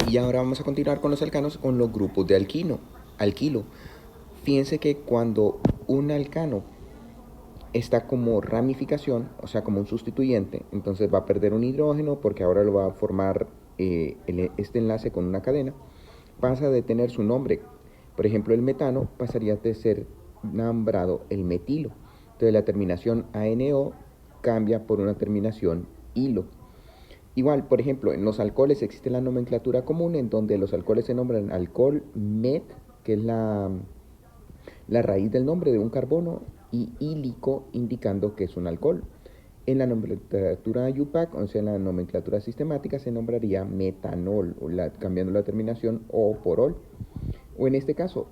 Y ahora vamos a continuar con los alcanos, con los grupos de alquilo. Fíjense que cuando un alcano está como ramificación, o sea, como un sustituyente, entonces va a perder un hidrógeno porque ahora lo va a formar este enlace con una cadena, pasa de tener su nombre. Por ejemplo, el metano pasaría de ser nombrado el metilo. Entonces la terminación ANO cambia por una terminación hilo. Igual, por ejemplo, en los alcoholes existe la nomenclatura común en donde los alcoholes se nombran alcohol met, que es la raíz del nombre de un carbono, y ílico, indicando que es un alcohol. En la nomenclatura IUPAC, o sea, en la nomenclatura sistemática, se nombraría metanol, cambiando la terminación O por ol. O en este caso,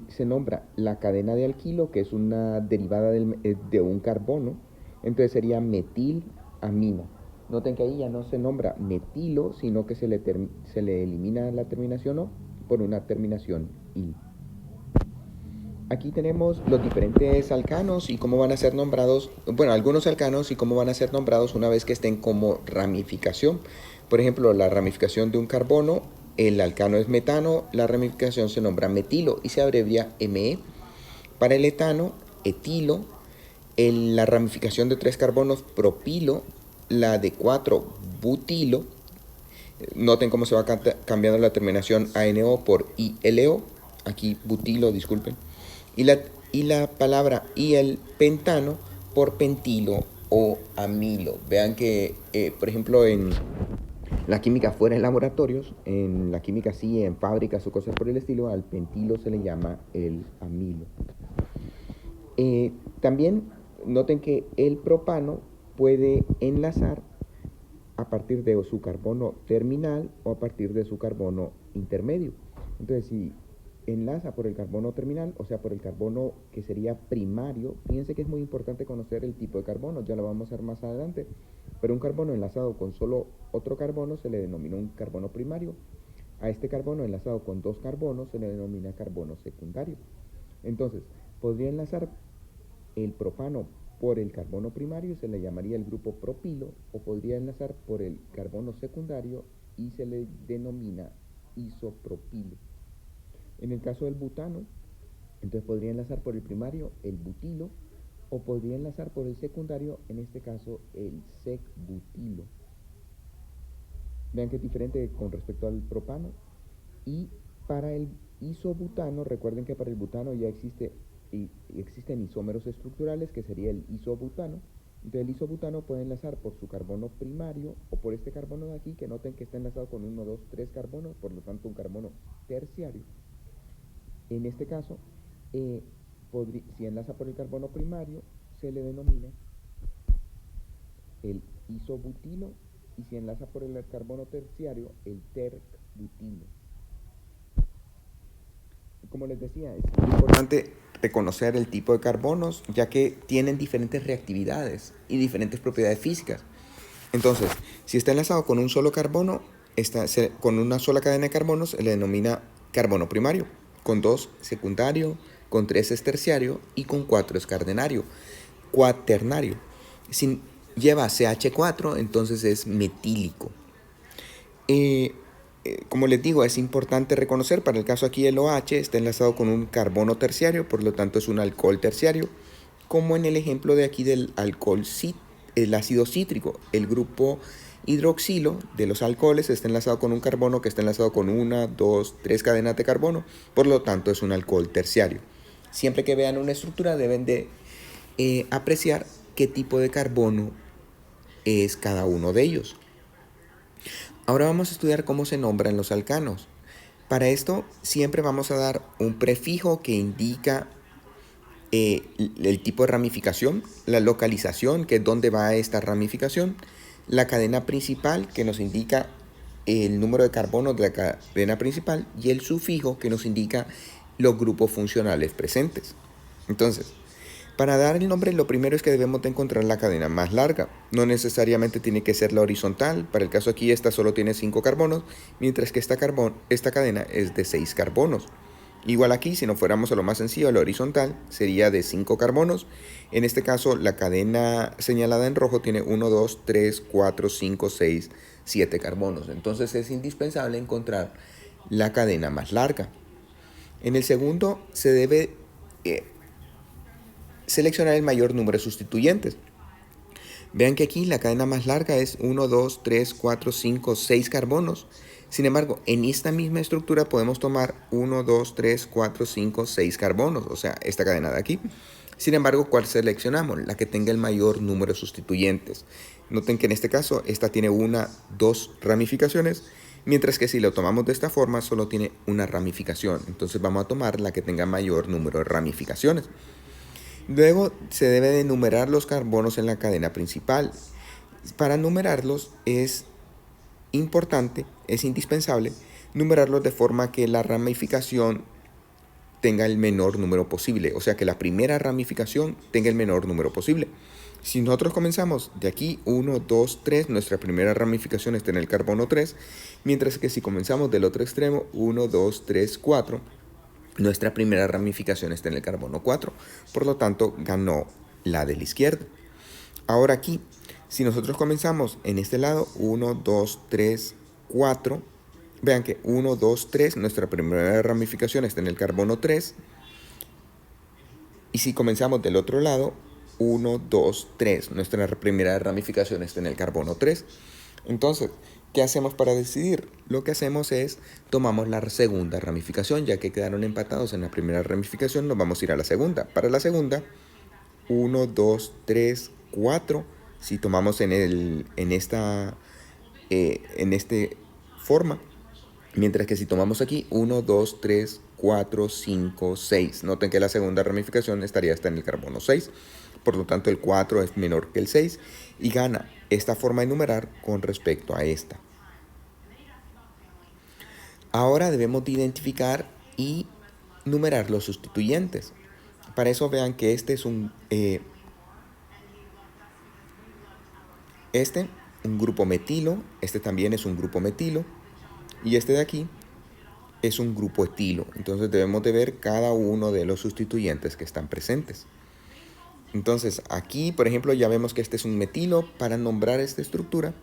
se nombra la cadena de alquilo, que es una derivada de un carbono, entonces sería metilamina. Noten que ahí ya no se nombra metilo, sino que se le elimina la terminación O por una terminación il. Aquí tenemos los diferentes alcanos y cómo van a ser nombrados, bueno, algunos alcanos y cómo van a ser nombrados una vez que estén como ramificación. Por ejemplo, la ramificación de un carbono, el alcano es metano, la ramificación se nombra metilo y se abrevia ME. Para el etano, etilo, la ramificación de 3 carbonos, propilo, la de 4, butilo. Noten cómo se va cambiando la terminación ANO por ILO, aquí butilo, disculpen. Y la palabra y el pentano por pentilo o amilo. Vean que, por ejemplo, en la química fuera de laboratorios, en la química sí, en fábricas o cosas por el estilo, al pentilo se le llama el amilo. También noten que el propano puede enlazar a partir de su carbono terminal o a partir de su carbono intermedio. Entonces, si enlaza por el carbono terminal, o sea, por el carbono que sería primario, fíjense que es muy importante conocer el tipo de carbono, ya lo vamos a ver más adelante, pero un carbono enlazado con solo otro carbono se le denomina un carbono primario. A este carbono enlazado con 2 carbonos se le denomina carbono secundario. Entonces, podría enlazar el propano por el carbono primario y se le llamaría el grupo propilo, o podría enlazar por el carbono secundario y se le denomina isopropilo. En el caso del butano, entonces podría enlazar por el primario el butilo o podría enlazar por el secundario, en este caso el sec-butilo. Vean que es diferente con respecto al propano. Y para el isobutano, recuerden que para el butano ya existen isómeros estructurales, que sería el isobutano. Entonces el isobutano puede enlazar por su carbono primario o por este carbono de aquí, que noten que está enlazado con 1, 2, 3 carbonos, por lo tanto un carbono terciario. En este caso, si enlaza por el carbono primario, se le denomina el isobutilo, y si enlaza por el carbono terciario, el terc-butilo. Como les decía, es importante reconocer el tipo de carbonos, ya que tienen diferentes reactividades y diferentes propiedades físicas. Entonces, si está enlazado con un solo carbono, con una sola cadena de carbonos, se le denomina carbono primario, con 2 secundario, con 3 es terciario y con 4 es cuaternario. Si lleva CH4, entonces es metílico. Como les digo, es importante reconocer, para el caso aquí el OH está enlazado con un carbono terciario, por lo tanto es un alcohol terciario, como en el ejemplo de aquí del el ácido cítrico. El grupo hidroxilo de los alcoholes está enlazado con un carbono que está enlazado con 1, 2, 3 cadenas de carbono, por lo tanto es un alcohol terciario. Siempre que vean una estructura deben de apreciar qué tipo de carbono es cada uno de ellos. Ahora vamos a estudiar cómo se nombran los alcanos. Para esto siempre vamos a dar un prefijo que indica el tipo de ramificación, la localización, que es dónde va esta ramificación, la cadena principal, que nos indica el número de carbonos de la cadena principal, y el sufijo, que nos indica los grupos funcionales presentes. Entonces, para dar el nombre, lo primero es que debemos de encontrar la cadena más larga. No necesariamente tiene que ser la horizontal. Para el caso aquí, esta solo tiene 5 carbonos, mientras que esta cadena es de 6 carbonos. Igual aquí, si nos fuéramos a lo más sencillo, a lo horizontal, sería de 5 carbonos. En este caso, la cadena señalada en rojo tiene 1, 2, 3, 4, 5, 6, 7 carbonos. Entonces es indispensable encontrar la cadena más larga. En el segundo, se debe seleccionar el mayor número de sustituyentes. Vean que aquí la cadena más larga es 1, 2, 3, 4, 5, 6 carbonos. Sin embargo, en esta misma estructura podemos tomar 1, 2, 3, 4, 5, 6 carbonos, o sea, esta cadena de aquí. Sin embargo, ¿cuál seleccionamos? La que tenga el mayor número de sustituyentes. Noten que en este caso, esta tiene 1, 2 ramificaciones, mientras que si lo tomamos de esta forma, solo tiene una ramificación. Entonces vamos a tomar la que tenga mayor número de ramificaciones. Luego se debe de numerar los carbonos en la cadena principal. Para numerarlos es importante, es indispensable, numerarlos de forma que la ramificación tenga el menor número posible. O sea, que la primera ramificación tenga el menor número posible. Si nosotros comenzamos de aquí 1, 2, 3, nuestra primera ramificación está en el carbono 3, mientras que si comenzamos del otro extremo 1, 2, 3, 4, nuestra primera ramificación está en el carbono 4. Por lo tanto, ganó la de la izquierda. Ahora aquí, si nosotros comenzamos en este lado, 1, 2, 3, 4, vean que 1, 2, 3, nuestra primera ramificación está en el carbono 3. Y si comenzamos del otro lado, 1, 2, 3, nuestra primera ramificación está en el carbono 3. Entonces, ¿qué hacemos para decidir? Lo que hacemos es, tomamos la segunda ramificación, ya que quedaron empatados en la primera ramificación, nos vamos a ir a la segunda. Para la segunda, 1, 2, 3, 4. Si tomamos en esta forma, mientras que si tomamos aquí 1, 2, 3, 4, 5, 6. Noten que la segunda ramificación estaría hasta en el carbono 6. Por lo tanto, el 4 es menor que el 6 y gana esta forma de numerar con respecto a esta. Ahora debemos de identificar y numerar los sustituyentes. Para eso vean que este es un grupo metilo, este también es un grupo metilo y este de aquí es un grupo etilo. Entonces debemos de ver cada uno de los sustituyentes que están presentes. Entonces aquí, por ejemplo, ya vemos que este es un metilo. Para nombrar esta estructura,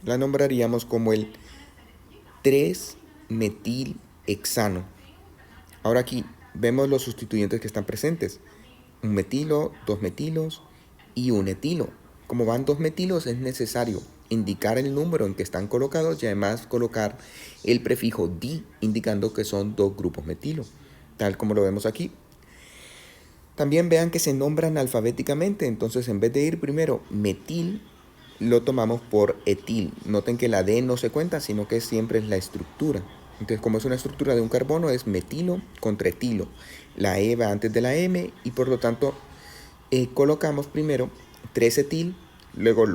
la nombraríamos como el 3-metilhexano. Ahora aquí vemos los sustituyentes que están presentes. Un metilo, 2 metilos y un etilo. Como van 2 metilos, es necesario indicar el número en que están colocados y además colocar el prefijo di, indicando que son 2 grupos metilo, tal como lo vemos aquí. También vean que se nombran alfabéticamente, entonces en vez de ir primero metil, lo tomamos por etil. Noten que la D no se cuenta, sino que siempre es la estructura. Entonces, como es una estructura de un carbono, es metilo contra etilo. La E va antes de la M y por lo tanto colocamos primero 3-etil, luego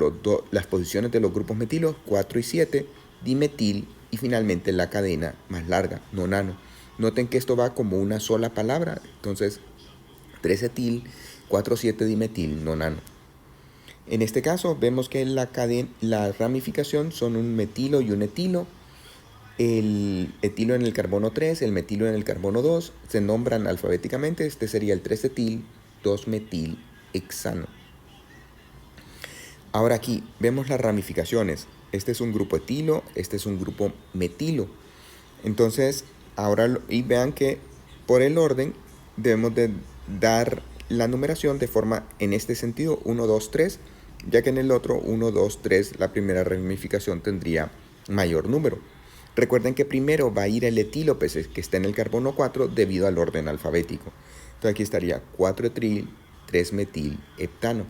las posiciones de los grupos metilos, 4 y 7, dimetil y finalmente la cadena más larga, nonano. Noten que esto va como una sola palabra, entonces 3-etil, 4,7 dimetil, nonano. En este caso vemos que la ramificación son un metilo y un etilo. El etilo en el carbono 3, el metilo en el carbono 2, se nombran alfabéticamente. Este sería el 3-etil, 2-metilhexano. Ahora aquí vemos las ramificaciones. Este es un grupo etilo, este es un grupo metilo. Entonces, ahora y vean que por el orden debemos de dar la numeración de forma, en este sentido, 1, 2, 3, ya que en el otro 1, 2, 3 la primera ramificación tendría mayor número. Recuerden que primero va a ir el etilo, pues, que está en el carbono 4 debido al orden alfabético. Entonces aquí estaría 4-etril, 3-metilheptano.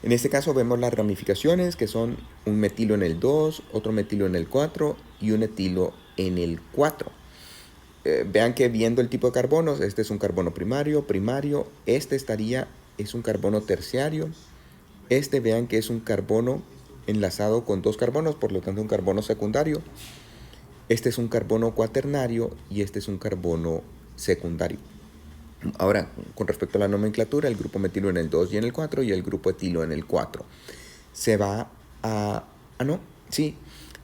En este caso vemos las ramificaciones, que son un metilo en el 2, otro metilo en el 4 y un etilo en el 4. Vean que viendo el tipo de carbonos, este es un carbono primario, este es un carbono terciario, vean que es un carbono enlazado con 2 carbonos, por lo tanto un carbono secundario, este es un carbono cuaternario y este es un carbono secundario. Ahora, con respecto a la nomenclatura, el grupo metilo en el 2 y en el 4 y el grupo etilo en el 4. Se va a...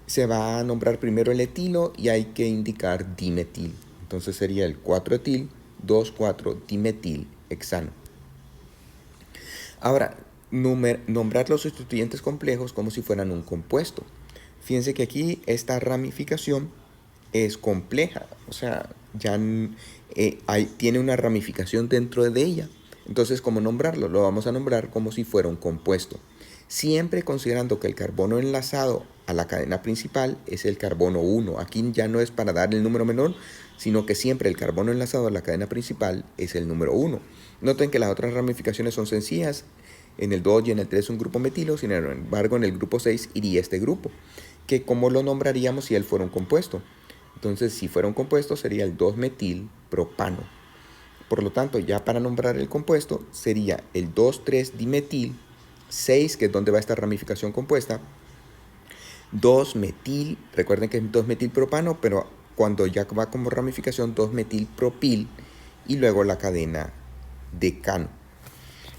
se va a nombrar primero el etilo y hay que indicar dimetil. Entonces sería el 4-etil, 2,4-dimetil hexano. Ahora, nombrar los sustituyentes complejos como si fueran un compuesto. Fíjense que aquí esta ramificación es compleja, o sea, ya tiene una ramificación dentro de ella. Entonces, ¿cómo nombrarlo? Lo vamos a nombrar como si fuera un compuesto. Siempre considerando que el carbono enlazado a la cadena principal es el carbono 1. Aquí ya no es para dar el número menor, sino que siempre el carbono enlazado a la cadena principal es el número 1. Noten que las otras ramificaciones son sencillas. En el 2 y en el 3 es un grupo metilo, sin embargo en el grupo 6 iría este grupo, que ¿cómo lo nombraríamos si él fuera un compuesto? Entonces, si fuera un compuesto sería el 2-metil-propano. Por lo tanto, ya para nombrar el compuesto sería el 2,3-dimetil, 6, que es donde va esta ramificación compuesta, 2-metil, recuerden que es 2-metil-propano, pero cuando ya va como ramificación 2-metil-propil y luego la cadena decano.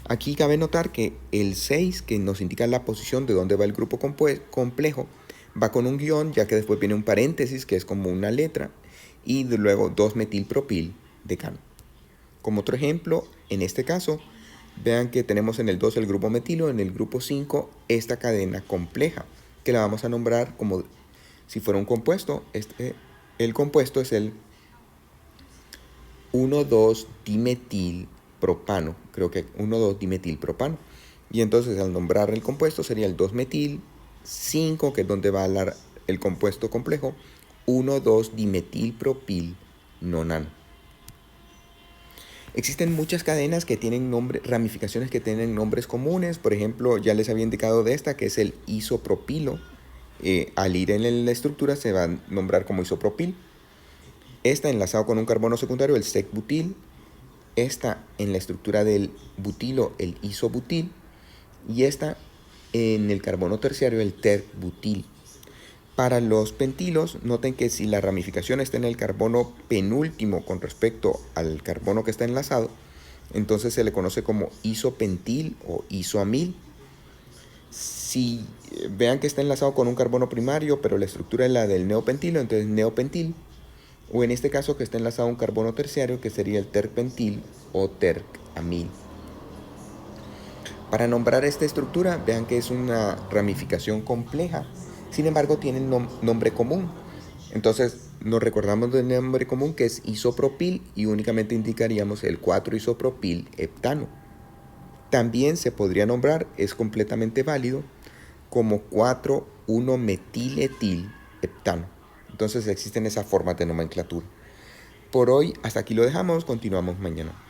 Aquí cabe notar que el 6, que nos indica la posición de dónde va el grupo complejo, va con un guión, ya que después viene un paréntesis, que es como una letra, y luego 2-metilpropil decano. Como otro ejemplo, en este caso, vean que tenemos en el 2 el grupo metilo, en el grupo 5 esta cadena compleja, que la vamos a nombrar como si fuera un compuesto. El compuesto es el 1,2-dimetilpropano, creo que 1,2-dimetilpropano. Y entonces al nombrar el compuesto sería el 2-metil, 5, que es donde va el compuesto complejo, 1,2-dimetilpropil nonano. Existen muchas cadenas que tienen ramificaciones que tienen nombres comunes. Por ejemplo, ya les había indicado de esta, que es el isopropilo. Al ir en la estructura se va a nombrar como isopropil. Esta enlazado con un carbono secundario, el sec-butil. Esta en la estructura del butilo, el isobutil. Y esta en el carbono terciario, el terbutil. Para los pentilos, noten que si la ramificación está en el carbono penúltimo con respecto al carbono que está enlazado, entonces se le conoce como isopentil o isoamil. Si vean que está enlazado con un carbono primario, pero la estructura es la del neopentilo, entonces neopentil. O en este caso que está enlazado a un carbono terciario, que sería el terpentil o tercamil. Para nombrar esta estructura, vean que es una ramificación compleja. Sin embargo, tiene nombre común. Entonces, nos recordamos del nombre común que es isopropil y únicamente indicaríamos el 4-isopropil heptano. También se podría nombrar, es completamente válido, como 4,1-metiletil heptano. Entonces existen esas formas de nomenclatura. Por hoy, hasta aquí lo dejamos, continuamos mañana.